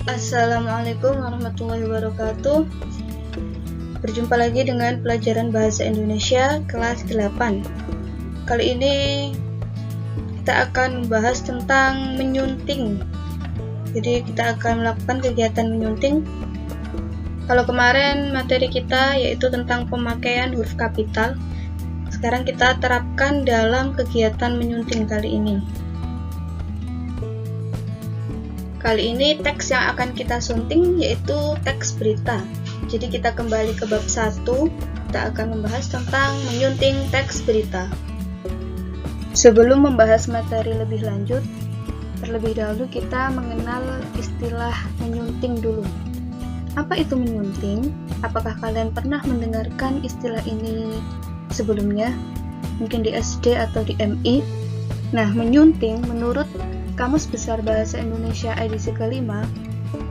Assalamualaikum warahmatullahi wabarakatuh. Berjumpa lagi dengan pelajaran Bahasa Indonesia kelas 8. Kali ini kita akan membahas tentang menyunting. Jadi kita akan melakukan kegiatan menyunting. Kalau kemarin materi kita yaitu tentang pemakaian huruf kapital, sekarang kita terapkan dalam kegiatan menyunting kali ini. Kali ini teks yang akan kita sunting yaitu teks berita. Jadi kita kembali ke bab 1, kita akan membahas tentang menyunting teks berita. Sebelum membahas materi lebih lanjut, terlebih dahulu kita mengenal istilah menyunting dulu. Apa itu menyunting? Apakah kalian pernah mendengarkan istilah ini sebelumnya? Mungkin di SD atau di MI. Nah, menyunting menurut Kamus Besar Bahasa Indonesia edisi kelima,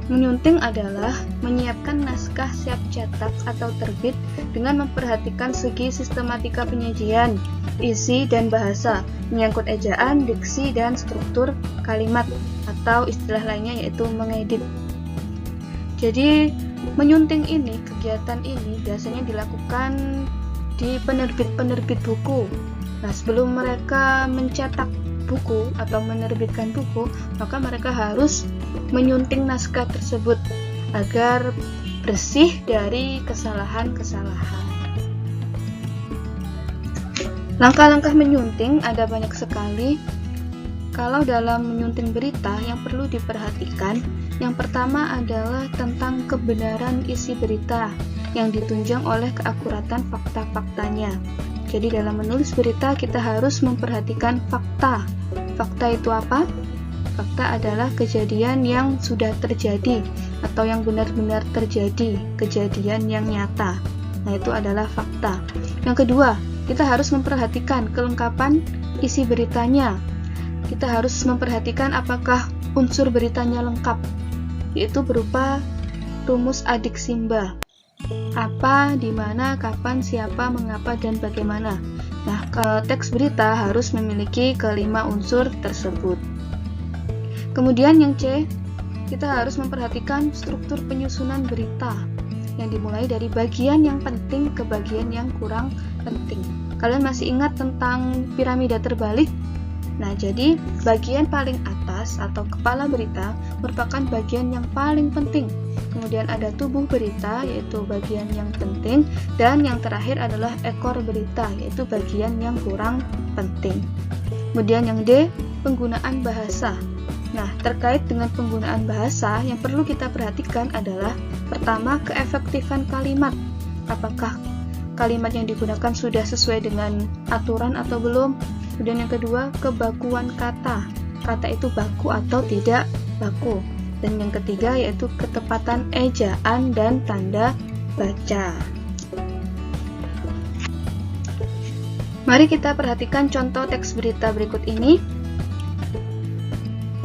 menyunting adalah menyiapkan naskah siap cetak atau terbit dengan memperhatikan segi sistematika penyajian, isi dan bahasa, menyangkut ejaan, diksi, dan struktur kalimat, atau istilah lainnya yaitu mengedit. Jadi, menyunting ini, kegiatan ini biasanya dilakukan di penerbit-penerbit buku. Nah, sebelum mereka mencetak buku atau menerbitkan buku, maka mereka harus menyunting naskah tersebut agar bersih dari kesalahan-kesalahan. Langkah-langkah menyunting ada banyak sekali. Kalau dalam menyunting berita yang perlu diperhatikan, yang pertama adalah tentang kebenaran isi berita yang ditunjang oleh keakuratan fakta-faktanya. Jadi dalam menulis berita kita harus memperhatikan fakta. Fakta itu apa? Fakta adalah kejadian yang sudah terjadi atau yang benar-benar terjadi, kejadian yang nyata. Nah, itu adalah fakta. Yang kedua, kita harus memperhatikan kelengkapan isi beritanya. Kita harus memperhatikan apakah unsur beritanya lengkap, yaitu berupa rumus adik simba. Apa, di mana, kapan, siapa, mengapa, dan bagaimana. Nah, teks berita harus memiliki kelima unsur tersebut. Kemudian yang C, kita harus memperhatikan struktur penyusunan berita yang dimulai dari bagian yang penting ke bagian yang kurang penting. Kalian masih ingat tentang piramida terbalik? Nah, jadi bagian paling atas atau kepala berita merupakan bagian yang paling penting. Kemudian ada tubuh berita, yaitu bagian yang penting, dan yang terakhir adalah ekor berita, yaitu bagian yang kurang penting. Kemudian yang D, penggunaan bahasa. Nah, terkait dengan penggunaan bahasa, yang perlu kita perhatikan adalah pertama, keefektifan kalimat. Apakah kalimat yang digunakan sudah sesuai dengan aturan atau belum? Kemudian yang kedua, kebakuan kata. Kata itu baku atau tidak baku. Dan yang ketiga yaitu ketepatan ejaan dan tanda baca. Mari kita perhatikan contoh teks berita berikut ini.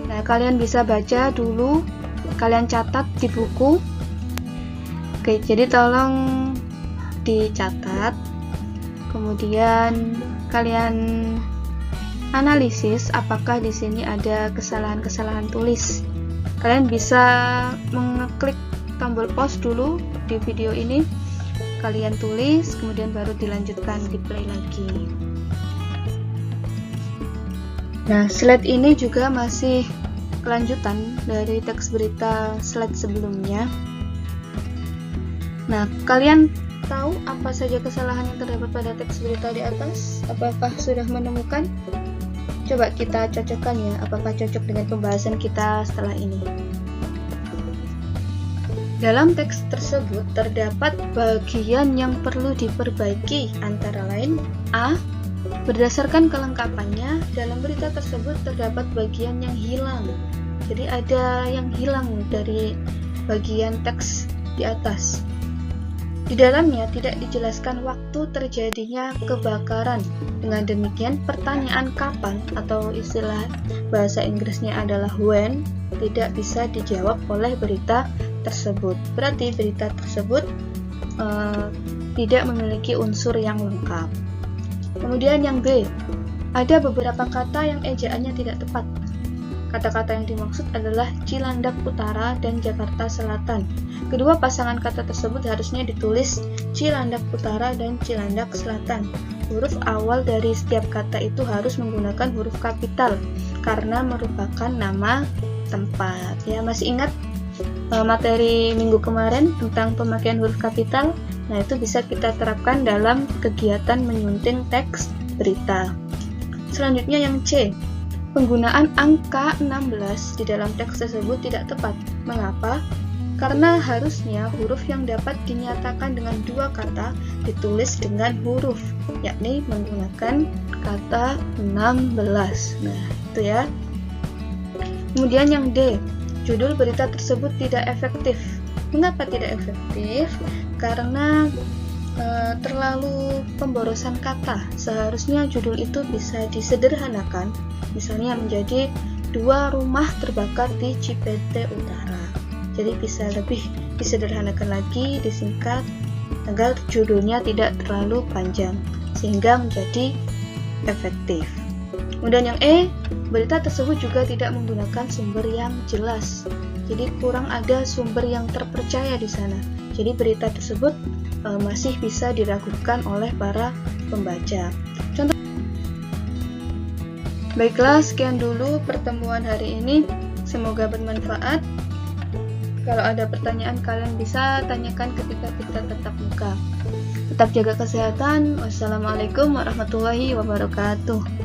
Nah, kalian bisa baca dulu, kalian catat di buku. Oke, jadi tolong dicatat. Kemudian kalian analisis apakah di sini ada kesalahan-kesalahan tulis. Kalian bisa mengeklik tombol pause dulu di video ini. Kalian tulis, kemudian baru dilanjutkan di play lagi. Nah, slide ini juga masih kelanjutan dari teks berita slide sebelumnya. Nah, kalian tahu apa saja kesalahan yang terdapat pada teks berita di atas? Apakah sudah menemukan? Coba kita cocokkan ya, apakah cocok dengan pembahasan kita setelah ini. Dalam teks tersebut terdapat bagian yang perlu diperbaiki, antara lain A. Berdasarkan kelengkapannya, dalam berita tersebut terdapat bagian yang hilang. Jadi ada yang hilang dari bagian teks di atas. Di dalamnya tidak dijelaskan waktu terjadinya kebakaran. Dengan demikian, pertanyaan kapan atau istilah bahasa Inggrisnya adalah when tidak bisa dijawab oleh berita tersebut. Berarti berita tersebut tidak memiliki unsur yang lengkap. Kemudian yang B, ada beberapa kata yang ejaannya tidak tepat. Kata-kata yang dimaksud adalah Cilandak Utara dan Jakarta Selatan. Kedua pasangan kata tersebut harusnya ditulis Cilandak Utara dan Cilandak Selatan. Huruf awal dari setiap kata itu harus menggunakan huruf kapital karena merupakan nama tempat. Ya, masih ingat materi minggu kemarin tentang pemakaian huruf kapital? Nah, itu bisa kita terapkan dalam kegiatan menyunting teks berita. Selanjutnya yang C. Penggunaan angka 16 di dalam teks tersebut tidak tepat. Mengapa? Karena harusnya huruf yang dapat dinyatakan dengan dua kata ditulis dengan huruf, yakni menggunakan kata 16. Nah, itu ya. Kemudian yang D. Judul berita tersebut tidak efektif. Mengapa tidak efektif? Karena terlalu pemborosan kata. Seharusnya judul itu bisa disederhanakan, misalnya menjadi 2 rumah terbakar di Cipete Utara. Jadi bisa lebih disederhanakan lagi, disingkat agar judulnya tidak terlalu panjang sehingga menjadi efektif. Kemudian yang E, berita tersebut juga tidak menggunakan sumber yang jelas. Jadi kurang ada sumber yang terpercaya di sana. Jadi berita tersebut masih bisa diragukan oleh para pembaca. Contoh. Baiklah, sekian dulu pertemuan hari ini. Semoga bermanfaat. Kalau ada pertanyaan, kalian bisa tanyakan ketika kita tatap muka. Tetap jaga kesehatan. Wassalamualaikum warahmatullahi wabarakatuh.